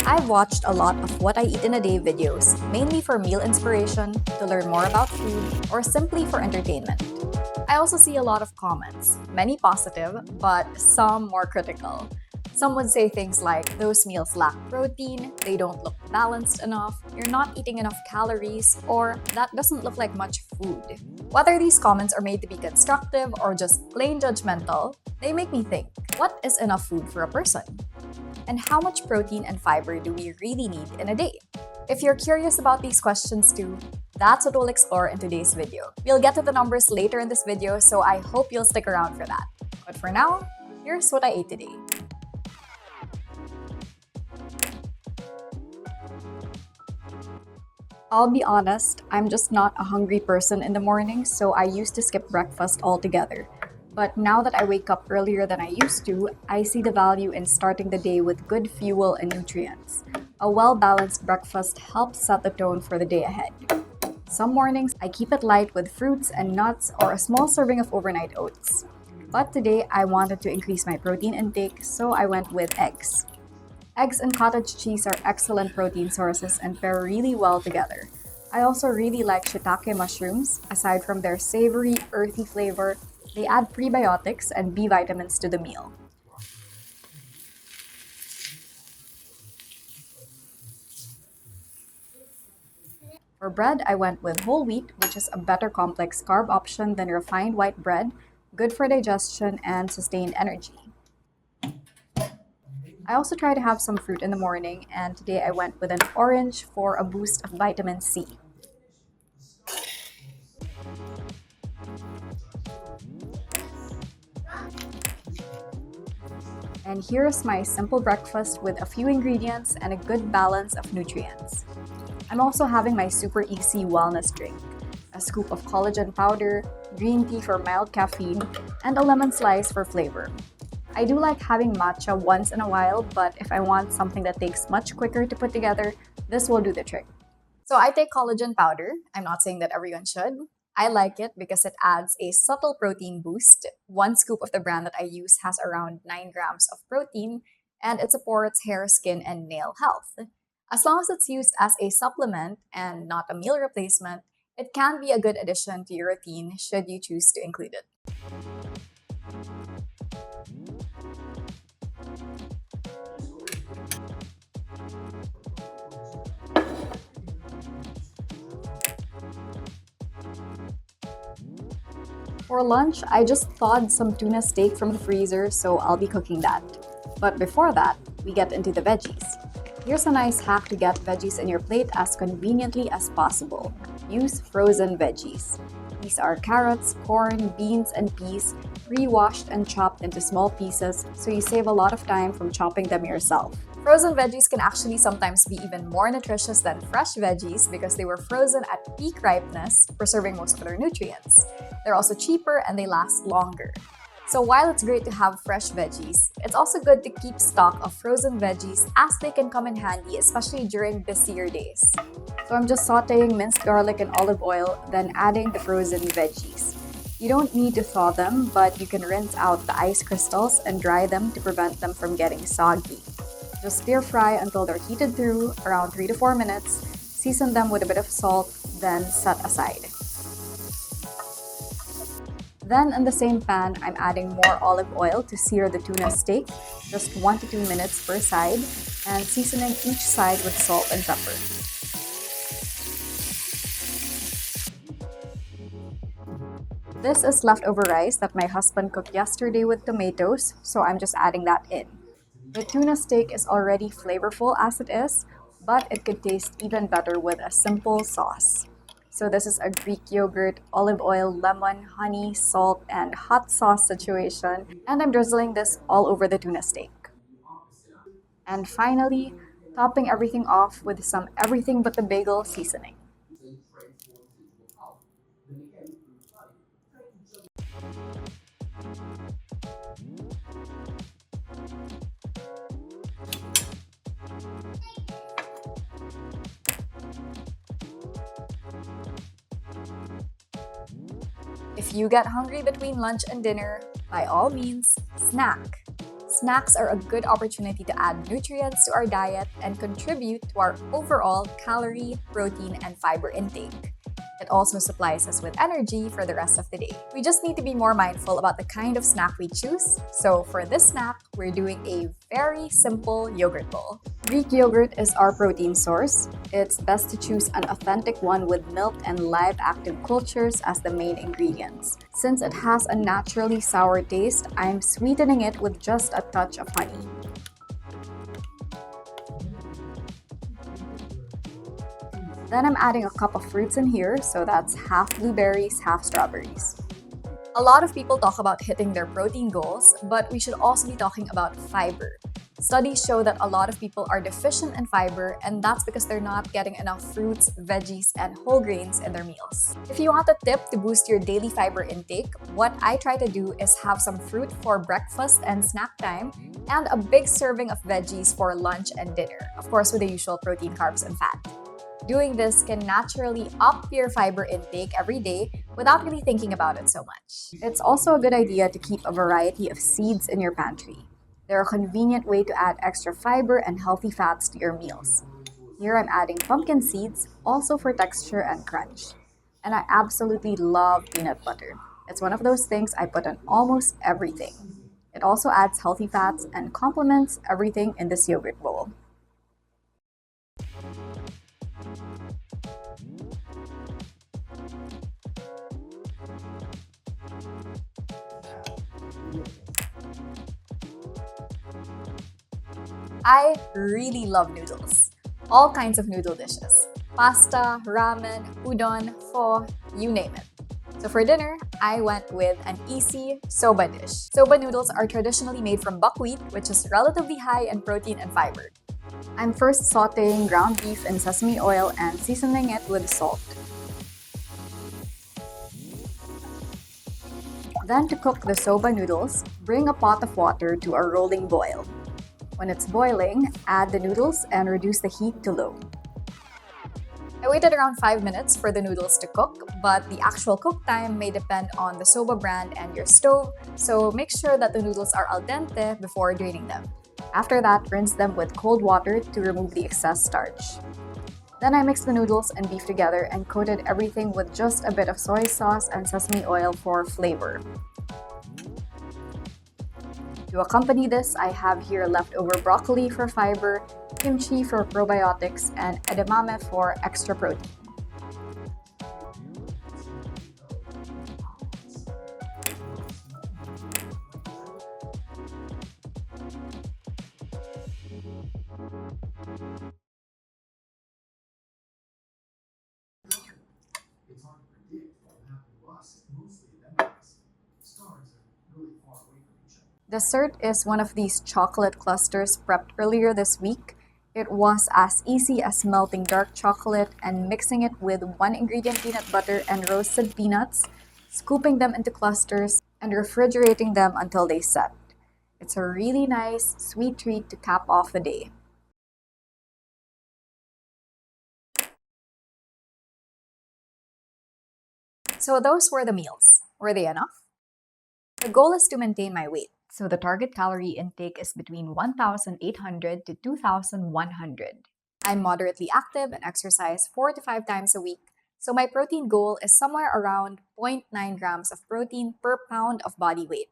I've watched a lot of What I Eat in a Day videos, mainly for meal inspiration, to learn more about food, or simply for entertainment. I also see a lot of comments, many positive, but some more critical. Some would say things like, those meals lack protein, they don't look balanced enough, you're not eating enough calories, or that doesn't look like much food. Whether these comments are made to be constructive or just plain judgmental, they make me think, what is enough food for a person? And how much protein and fiber do we really need in a day? If you're curious about these questions too, that's what we'll explore in today's video. We'll get to the numbers later in this video, so I hope you'll stick around for that. But for now, here's what I ate today. I'll be honest, I'm just not a hungry person in the morning, so I used to skip breakfast altogether. But now that I wake up earlier than I used to, I see the value in starting the day with good fuel and nutrients. A well-balanced breakfast helps set the tone for the day ahead. Some mornings, I keep it light with fruits and nuts or a small serving of overnight oats. But today, I wanted to increase my protein intake, so I went with eggs. Eggs and cottage cheese are excellent protein sources and pair really well together. I also really like shiitake mushrooms. Aside from their savory, earthy flavor, they add prebiotics and B vitamins to the meal. For bread, I went with whole wheat, which is a better complex carb option than refined white bread, good for digestion and sustained energy. I also try to have some fruit in the morning, and today I went with an orange for a boost of vitamin C. And here's my simple breakfast with a few ingredients and a good balance of nutrients. I'm also having my super easy wellness drink, a scoop of collagen powder, green tea for mild caffeine, and a lemon slice for flavor. I do like having matcha once in a while, but if I want something that takes much quicker to put together, this will do the trick. So I take collagen powder. I'm not saying that everyone should. I like it because it adds a subtle protein boost. One scoop of the brand that I use has around 9 grams of protein, and it supports hair, skin, and nail health. As long as it's used as a supplement and not a meal replacement, it can be a good addition to your routine should you choose to include it. For lunch, I just thawed some tuna steak from the freezer, so I'll be cooking that. But before that, we get into the veggies. Here's a nice hack to get veggies in your plate as conveniently as possible. Use frozen veggies. These are carrots, corn, beans, and peas, pre-washed and chopped into small pieces, so you save a lot of time from chopping them yourself. Frozen veggies can actually sometimes be even more nutritious than fresh veggies because they were frozen at peak ripeness, preserving most of their nutrients. They're also cheaper and they last longer. So while it's great to have fresh veggies, it's also good to keep stock of frozen veggies as they can come in handy, especially during busier days. So I'm just sauteing minced garlic and olive oil, then adding the frozen veggies. You don't need to thaw them, but you can rinse out the ice crystals and dry them to prevent them from getting soggy. Just stir fry until they're heated through, around 3 to 4 minutes. Season them with a bit of salt, then set aside. Then in the same pan, I'm adding more olive oil to sear the tuna steak, just 1 to 2 minutes per side, and seasoning each side with salt and pepper. This is leftover rice that my husband cooked yesterday with tomatoes, so I'm just adding that in. The tuna steak is already flavorful as it is, but it could taste even better with a simple sauce. So this is a Greek yogurt, olive oil, lemon, honey, salt, and hot sauce situation, and I'm drizzling this all over the tuna steak. And finally, topping everything off with some everything but the bagel seasoning. If you get hungry between lunch and dinner, by all means, snack. Snacks are a good opportunity to add nutrients to our diet and contribute to our overall calorie, protein, and fiber intake. It also supplies us with energy for the rest of the day. We just need to be more mindful about the kind of snack we choose. So for this snack, we're doing a very simple yogurt bowl. Greek yogurt is our protein source. It's best to choose an authentic one with milk and live active cultures as the main ingredients. Since it has a naturally sour taste, I'm sweetening it with just a touch of honey. Then I'm adding a cup of fruits in here, so that's half blueberries, half strawberries. A lot of people talk about hitting their protein goals, but we should also be talking about fiber. Studies show that a lot of people are deficient in fiber, and that's because they're not getting enough fruits, veggies, and whole grains in their meals. If you want a tip to boost your daily fiber intake, what I try to do is have some fruit for breakfast and snack time, and a big serving of veggies for lunch and dinner, of course with the usual protein, carbs, and fat. Doing this can naturally up your fiber intake every day without really thinking about it so much. It's also a good idea to keep a variety of seeds in your pantry. They're a convenient way to add extra fiber and healthy fats to your meals. Here I'm adding pumpkin seeds, also for texture and crunch. And I absolutely love peanut butter. It's one of those things I put on almost everything. It also adds healthy fats and complements everything in this yogurt bowl. I really love noodles. All kinds of noodle dishes. Pasta, ramen, udon, pho, you name it. So for dinner, I went with an easy soba dish. Soba noodles are traditionally made from buckwheat, which is relatively high in protein and fiber. I'm first sauteing ground beef in sesame oil and seasoning it with salt. Then to cook the soba noodles, bring a pot of water to a rolling boil. When it's boiling, add the noodles and reduce the heat to low. I waited around 5 minutes for the noodles to cook, but the actual cook time may depend on the soba brand and your stove, so make sure that the noodles are al dente before draining them. After that, rinse them with cold water to remove the excess starch. Then I mixed the noodles and beef together and coated everything with just a bit of soy sauce and sesame oil for flavor. To accompany this, I have here leftover broccoli for fiber, kimchi for probiotics, and edamame for extra protein. It's hard to predict what will happen to us if mostly event-based. Stars are really far away from each other. Dessert is one of these chocolate clusters prepped earlier this week. It was as easy as melting dark chocolate and mixing it with 1 ingredient peanut butter and roasted peanuts, scooping them into clusters, and refrigerating them until they set. It's a really nice, sweet treat to cap off the day. So those were the meals. Were they enough? The goal is to maintain my weight, so the target calorie intake is between 1,800 to 2,100. I'm moderately active and exercise 4 to 5 times a week, so my protein goal is somewhere around 0.9 grams of protein per pound of body weight.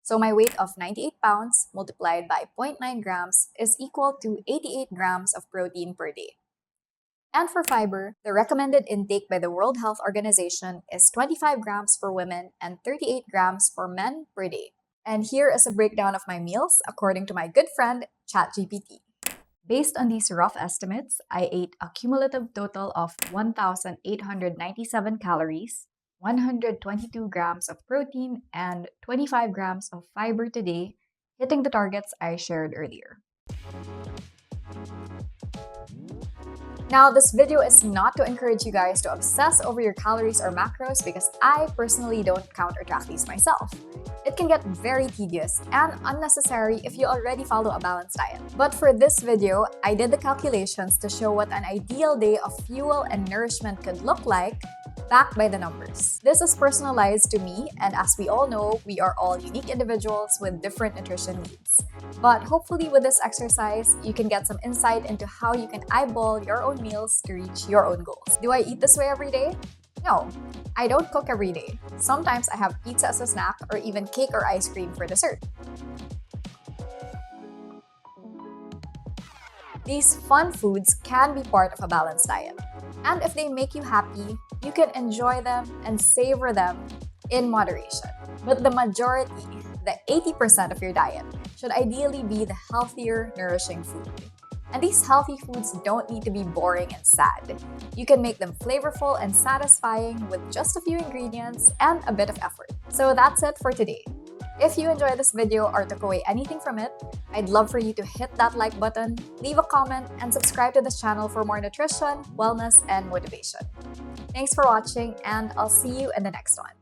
So my weight of 98 pounds multiplied by 0.9 grams is equal to 88 grams of protein per day. And for fiber, the recommended intake by the World Health Organization is 25 grams for women and 38 grams for men per day. And here is a breakdown of my meals according to my good friend, ChatGPT. Based on these rough estimates, I ate a cumulative total of 1,897 calories, 122 grams of protein, and 25 grams of fiber today, hitting the targets I shared earlier. Now, this video is not to encourage you guys to obsess over your calories or macros because I personally don't count or track these myself. It can get very tedious and unnecessary if you already follow a balanced diet. But for this video, I did the calculations to show what an ideal day of fuel and nourishment could look like backed by the numbers. This is personalized to me, and as we all know, we are all unique individuals with different nutrition needs. But hopefully with this exercise, you can get some insight into how you can eyeball your own meals to reach your own goals. Do I eat this way every day? No, I don't cook every day. Sometimes I have pizza as a snack or even cake or ice cream for dessert. These fun foods can be part of a balanced diet. And if they make you happy, you can enjoy them and savor them in moderation. But the majority, the 80% of your diet, should ideally be the healthier, nourishing food. And these healthy foods don't need to be boring and sad. You can make them flavorful and satisfying with just a few ingredients and a bit of effort. So that's it for today. If you enjoyed this video or took away anything from it, I'd love for you to hit that like button, leave a comment, and subscribe to this channel for more nutrition, wellness, and motivation. Thanks for watching, and I'll see you in the next one.